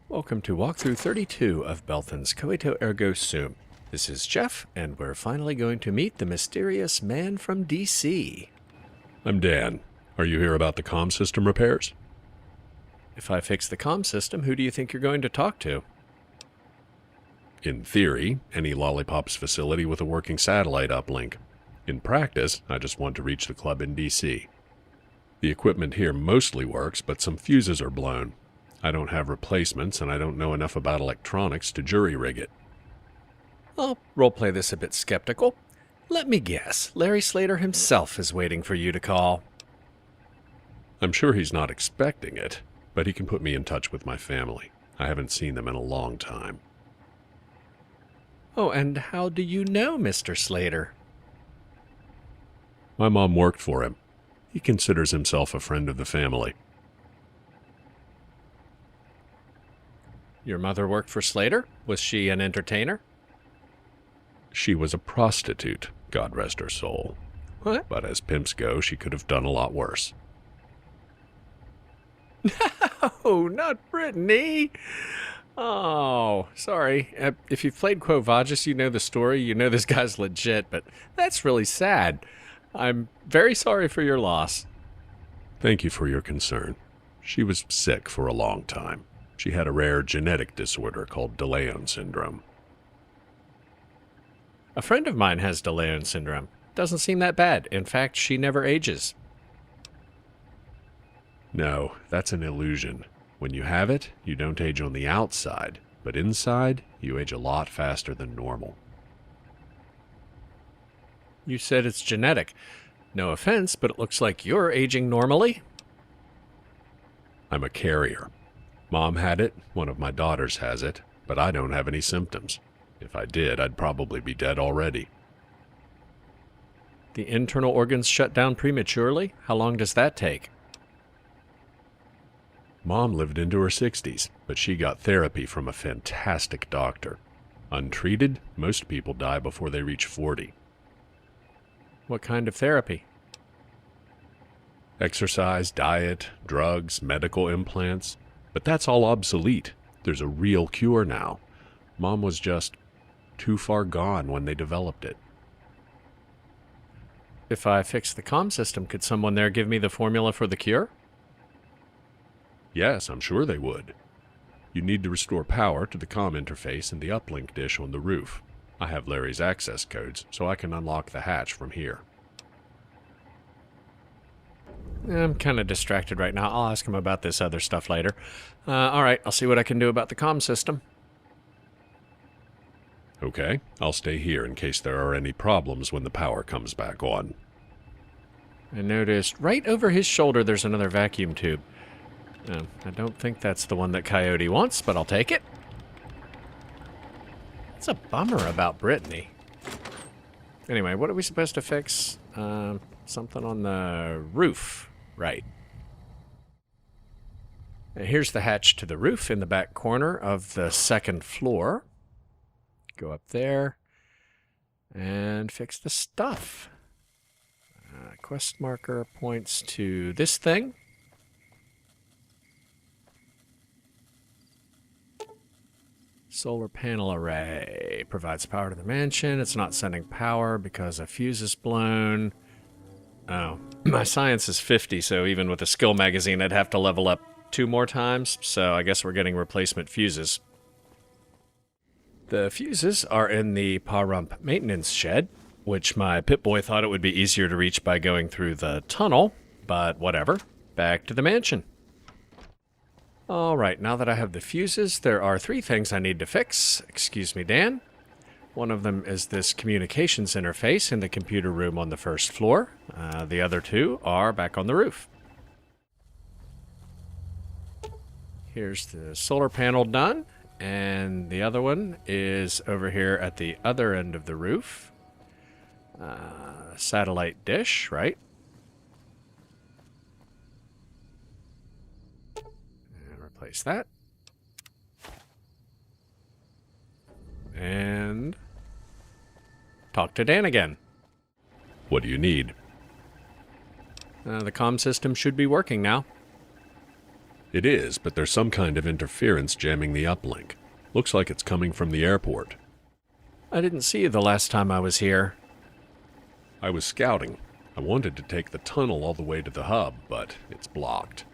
Welcome to walkthrough 32 of Belthan's Coito Ergo Sum. This is Jeff, and we're finally going to meet the mysterious man from DC. I'm Dan. Are you here about the comm system repairs? If I fix the comm system, who do you think you're going to talk to? In theory, any Lollipops facility with a working satellite uplink. In practice, I just want to reach the club in DC. The equipment here mostly works, but some fuses are blown. I don't have replacements, and I don't know enough about electronics to jury-rig it. I'll roleplay this a bit skeptical. Let me guess, Larry Slater himself is waiting for you to call. I'm sure he's not expecting it, but he can put me in touch with my family. I haven't seen them in a long time. Oh, and how do you know Mr. Slater? My mom worked for him. He considers himself a friend of the family. Your mother worked for Slater? Was she an entertainer? She was a prostitute, God rest her soul. What? But as pimps go, she could have done a lot worse. No, not Brittany. Oh, sorry. If you've played Quo Vagis, you know the story. You know this guy's legit, but that's really sad. I'm very sorry for your loss. Thank you for your concern. She was sick for a long time. She had a rare genetic disorder called de Leon syndrome. A friend of mine has de Leon syndrome. Doesn't seem that bad. In fact, she never ages. No, that's an illusion. When you have it, you don't age on the outside, but inside, you age a lot faster than normal. You said it's genetic. No offense, but it looks like you're aging normally. I'm a carrier. Mom had it, one of my daughters has it, but I don't have any symptoms. If I did, I'd probably be dead already. The internal organs shut down prematurely? How long does that take? Mom lived into her 60s, but she got therapy from a fantastic doctor. Untreated, most people die before they reach 40. What kind of therapy? Exercise, diet, drugs, medical implants. But that's all obsolete. There's a real cure now. Mom was just too far gone when they developed it. If I fix the comm system, could someone there give me the formula for the cure? Yes, I'm sure they would. You need to restore power to the comm interface and the uplink dish on the roof. I have Larry's access codes, so I can unlock the hatch from here. I'm kind of distracted right now. I'll ask him about this other stuff later. All right, I'll see what I can do about the comm system. Okay, I'll stay here in case there are any problems when the power comes back on. I noticed right over his shoulder there's another vacuum tube. I don't think that's the one that Coyote wants, but I'll take it. It's a bummer about Brittany. Anyway, what are we supposed to fix? Something on the roof. Right. Now here's the hatch to the roof in the back corner of the second floor. Go up there and fix the stuff. Quest marker points to this thing. Solar panel array provides power to the mansion. It's not sending power because a fuse is blown. Oh, my science is 50, so even with a skill magazine, I'd have to level up 2 more times, so I guess we're getting replacement fuses. The fuses are in the Pahrump maintenance shed, which my Pip-Boy thought it would be easier to reach by going through the tunnel, but whatever. Back to the mansion. All right, now that I have the fuses, there are 3 things I need to fix. Excuse me, Dan. One of them is this communications interface in the computer room on the first floor. The other 2 are back on the roof. Here's the solar panel done, and the other one is over here at the other end of the roof. Satellite dish, right? And replace that. And talk to Dan again. What do you need? The comm system should be working now. It is, but there's some kind of interference jamming the uplink. Looks like it's coming from the airport. I didn't see you the last time I was here. I was scouting. I wanted to take the tunnel all the way to the hub, but it's blocked.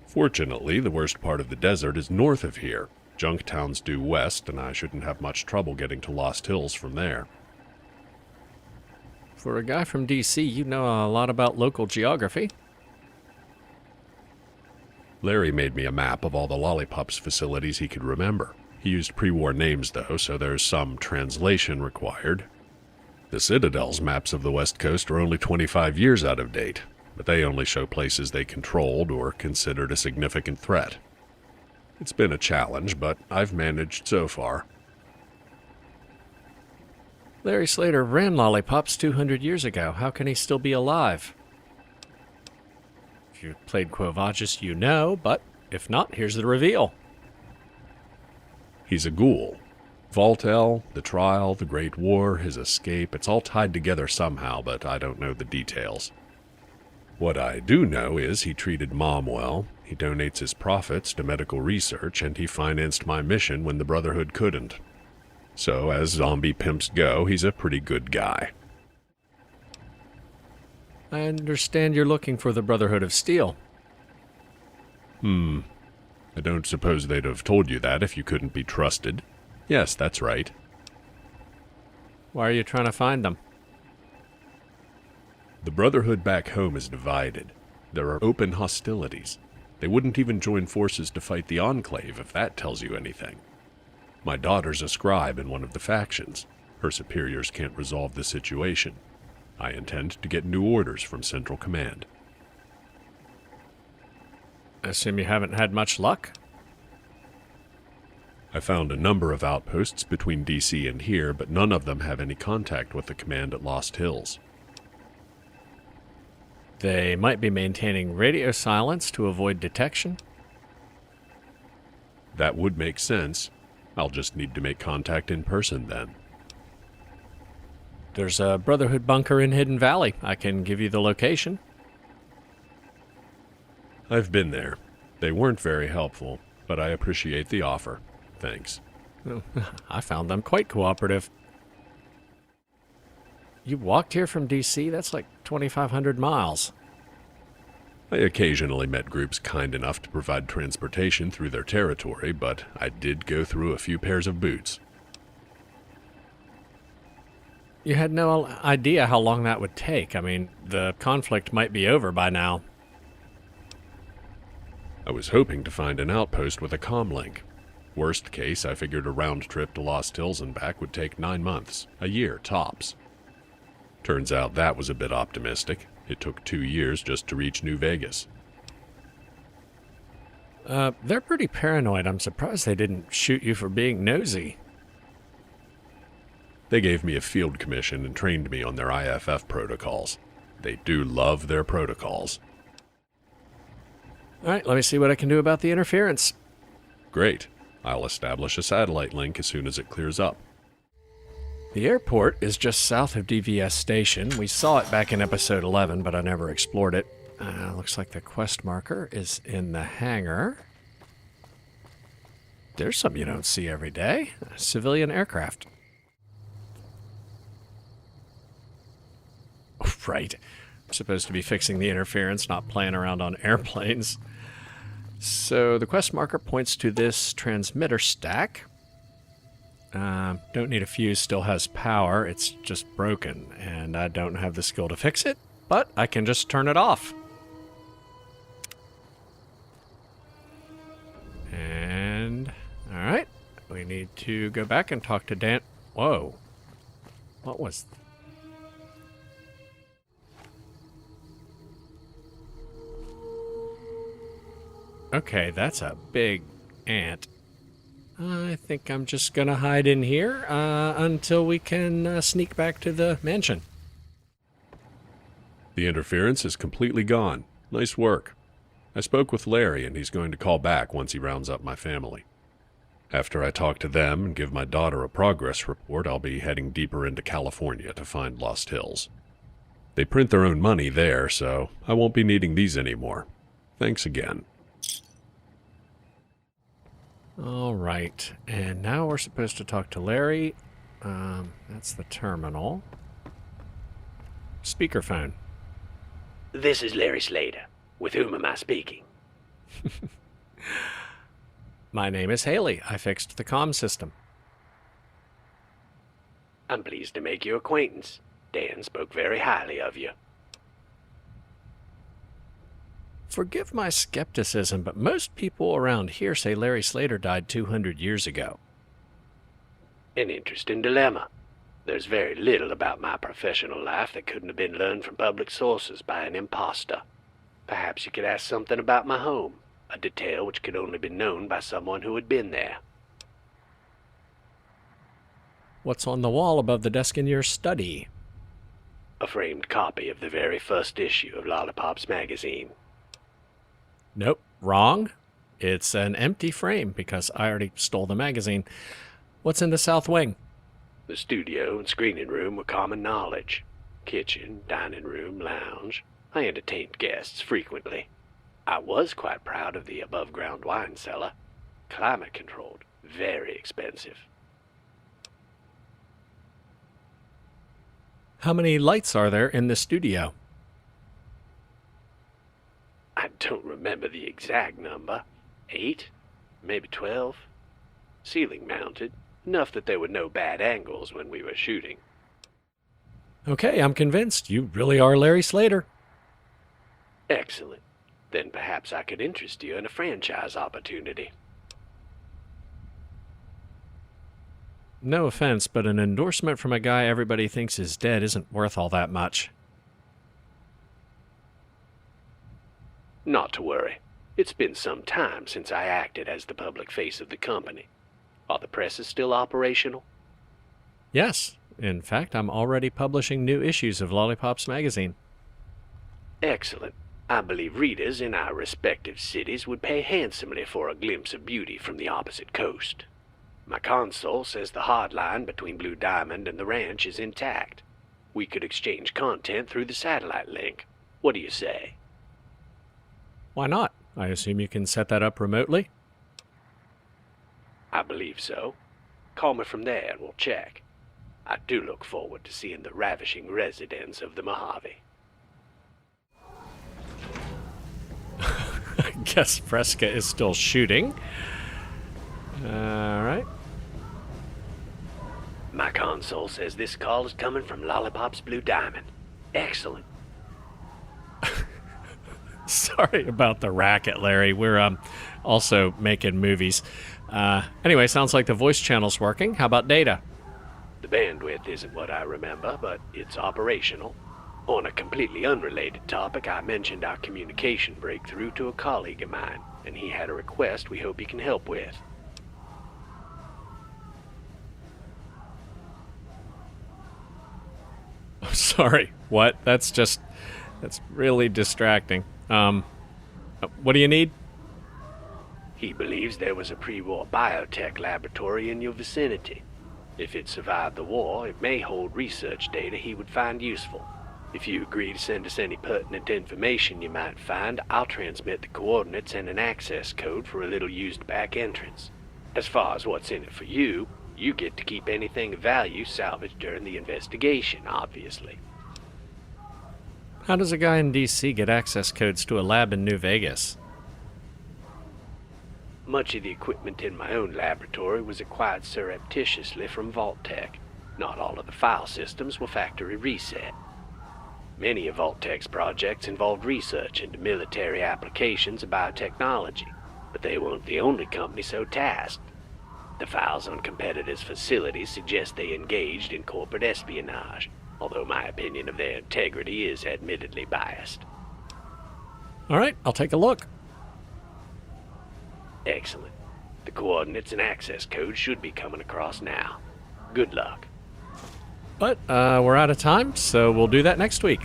Fortunately, the worst part of the desert is north of here. Junktown's due west, and I shouldn't have much trouble getting to Lost Hills from there. For a guy from DC, you know a lot about local geography. Larry made me a map of all the Lollipops facilities he could remember. He used pre-war names, though, so there's some translation required. The Citadel's maps of the West Coast are only 25 years out of date, but they only show places they controlled or considered a significant threat. It's been a challenge, but I've managed so far. Larry Slater ran Lollipops 200 years ago. How can he still be alive? If you played Quo Vagis, you know, but if not, here's the reveal. He's a ghoul. Voltel, the trial, the Great War, his escape, it's all tied together somehow, but I don't know the details. What I do know is he treated Mom well, he donates his profits to medical research, and he financed my mission when the Brotherhood couldn't. So, as zombie pimps go, he's a pretty good guy. I understand you're looking for the Brotherhood of Steel. I don't suppose they'd have told you that if you couldn't be trusted. Yes, that's right. Why are you trying to find them? The Brotherhood back home is divided. There are open hostilities. They wouldn't even join forces to fight the Enclave, if that tells you anything. My daughter's a scribe in one of the factions. Her superiors can't resolve the situation. I intend to get new orders from Central Command. I assume you haven't had much luck? I found a number of outposts between DC and here, but none of them have any contact with the command at Lost Hills. They might be maintaining radio silence to avoid detection. That would make sense. I'll just need to make contact in person then. There's a Brotherhood bunker in Hidden Valley. I can give you the location. I've been there. They weren't very helpful, but I appreciate the offer. Thanks. I found them quite cooperative. You walked here from DC? That's like 2,500 miles. I occasionally met groups kind enough to provide transportation through their territory, but I did go through a few pairs of boots. You had no idea how long that would take. I mean, the conflict might be over by now. I was hoping to find an outpost with a comlink. Worst case, I figured a round trip to Lost Hills and back would take 9 months, a year tops. Turns out that was a bit optimistic. It took 2 years just to reach New Vegas. They're pretty paranoid. I'm surprised they didn't shoot you for being nosy. They gave me a field commission and trained me on their IFF protocols. They do love their protocols. All right, let me see what I can do about the interference. Great. I'll establish a satellite link as soon as it clears up. The airport is just south of DVS Station. We saw it back in episode 11, but I never explored it. Looks like the quest marker is in the hangar. There's something you don't see every day. A civilian aircraft. Oh, right. I'm supposed to be fixing the interference, not playing around on airplanes. So the quest marker points to this transmitter stack. Don't need a fuse, still has power. It's just broken, and I don't have the skill to fix it, but I can just turn it off. And, alright, we need to go back and talk to Dan. Whoa. What was... Okay, that's a big ant. I think I'm just gonna hide in here until we can sneak back to the mansion. The interference is completely gone. Nice work. I spoke with Larry, and he's going to call back once he rounds up my family. After I talk to them and give my daughter a progress report, I'll be heading deeper into California to find Lost Hills. They print their own money there, so I won't be needing these anymore. Thanks again. All right, and now we're supposed to talk to Larry. That's the terminal. Speakerphone. This is Larry Slater. With whom am I speaking? My name is Haley. I fixed the comm system. I'm pleased to make your acquaintance. Dan spoke very highly of you. Forgive my skepticism, but most people around here say Larry Slater died 200 years ago. An interesting dilemma. There's very little about my professional life that couldn't have been learned from public sources by an imposter. Perhaps you could ask something about my home, a detail which could only be known by someone who had been there. What's on the wall above the desk in your study? A framed copy of the very first issue of Lollipop's magazine. Nope, wrong. It's an empty frame because I already stole the magazine. What's in the south wing? The studio and screening room were common knowledge. Kitchen, dining room, lounge. I entertained guests frequently. I was quite proud of the above-ground wine cellar. Climate-controlled, very expensive. How many lights are there in the studio? I don't remember the exact number. 8? Maybe 12? Ceiling mounted. Enough that there were no bad angles when we were shooting. Okay, I'm convinced. You really are Larry Slater. Excellent. Then perhaps I could interest you in a franchise opportunity. No offense, but an endorsement from a guy everybody thinks is dead isn't worth all that much. Not to worry. It's been some time since I acted as the public face of the company. Are the presses still operational? Yes. In fact, I'm already publishing new issues of Lollipop's magazine. Excellent. I believe readers in our respective cities would pay handsomely for a glimpse of beauty from the opposite coast. My console says the hard line between Blue Diamond and the ranch is intact. We could exchange content through the satellite link. What do you say? Why not? I assume you can set that up remotely? I believe so. Call me from there and we'll check. I do look forward to seeing the ravishing residents of the Mojave. I guess Fresca is still shooting. Alright. My console says this call is coming from Lollipop's Blue Diamond. Excellent. Sorry about the racket, Larry. We're also making movies. Anyway, sounds like the voice channel's working. How about data? The bandwidth isn't what I remember, but it's operational. On a completely unrelated topic, I mentioned our communication breakthrough to a colleague of mine, and he had a request we hope he can help with. Oh, sorry. What? That's really distracting. What do you need? He believes there was a pre-war biotech laboratory in your vicinity. If it survived the war, it may hold research data he would find useful. If you agree to send us any pertinent information you might find, I'll transmit the coordinates and an access code for a little used back entrance. As far as what's in it for you, you get to keep anything of value salvaged during the investigation, obviously. How does a guy in D.C. get access codes to a lab in New Vegas? Much of the equipment in my own laboratory was acquired surreptitiously from Vault-Tec. Not all of the file systems were factory reset. Many of Vault-Tec's projects involved research into military applications of biotechnology, but they weren't the only company so tasked. The files on competitors' facilities suggest they engaged in corporate espionage, although my opinion of their integrity is admittedly biased. All right, I'll take a look. Excellent. The coordinates and access code should be coming across now. Good luck. But we're out of time, so we'll do that next week.